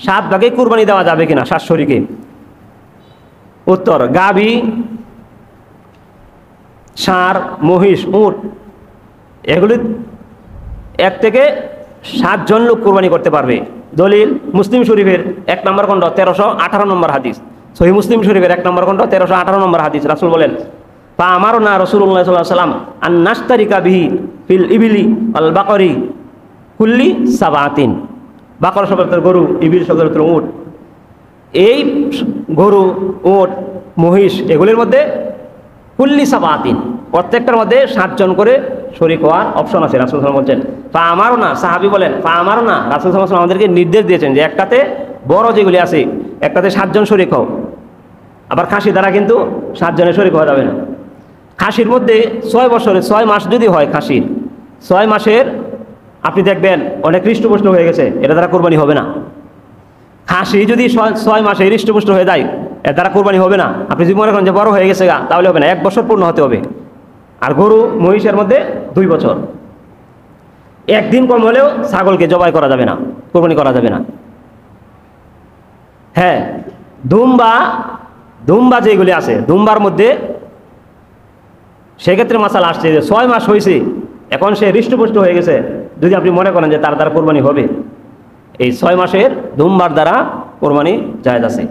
7 ভাগে কুরবানি দেওয়া যাবে কিনা 7 শরীকে? উত্তর, গাভী, ষাঁড়, মহিষ, উট এগুলি 1 থেকে 7 জন লোক কুরবানি করতে পারবে। দলিল মুসলিম শরীফের 1 নম্বর খণ্ড 1318 নম্বর হাদিস। সহিহ মুসলিম শরীফের 1 নম্বর খণ্ড 1318 নম্বর হাদিস। রাসূল বলেন, ফা আমারনা রাসূলুল্লাহ সাল্লাল্লাহু আলাইহি ওয়াসাল্লাম আন নাশতারিকা বিহি ফিল ইবিলি আল বাকরি কুল্লি সাবাতিন। বাকর শব্দের গরু, ইবিল শব্দের উট। এই গরু, উট, মহিষ এগুলির মধ্যে কুল্লি সাবাতিন প্রত্যেকটার মধ্যে 7 জন করে শরীক হওয়ার অপশন আছে। রাসূল সাল্লাল্লাহু আলাইহি ওয়াসাল্লাম বলছেন, ফা আমারনা, সাহাবী বলেন, ফা আমারনা, রাসূল সাল্লাল্লাহু আলাইহি ওয়াসাল্লাম আমাদেরকে নির্দেশ দিয়েছেন যে একটাতে বড় যেগুলি আছে একটাতে 7 জন শরীক হও। আবার খাসি দ্বারা কিন্তু 7 জনের শরীক হওয়া যাবে না। খাসির মধ্যে 6 বছরের 6 মাস যদি হয়, খাসির 6 মাসের আপনি দেখবেন অনেক হৃষ্টপুষ্ট হয়ে গেছে, এটা দ্বারা কোরবানি হবে না। খাসি যদি 6 মাসে হৃষ্টপুষ্ট হয়ে যায়, এর দ্বারা কোরবানি হবে না। আপনি যদি মনে করেন যে বড় হয়ে গেছে গা, তাহলে হবে না, 1 বছর পূর্ণ হতে হবে। আর গরু, মহিষের মধ্যে 2 বছর। একদিন কম হলেও ছাগলকে জবাই করা যাবে না, কোরবানি করা যাবে না। হ্যাঁ, দুম্বা যেগুলি আছে, দুম্বার মধ্যে সেক্ষেত্রে মাসালা আসছে যে 6 মাস হয়েছে, এখন সে হৃষ্টপুষ্ট হয়ে গেছে, যদি আপনি মনে করেন যে তার দ্বারা কোরবানি হবে, এই 6 মাসের দুম্বার দ্বারা কোরবানি জায়েজ আছে।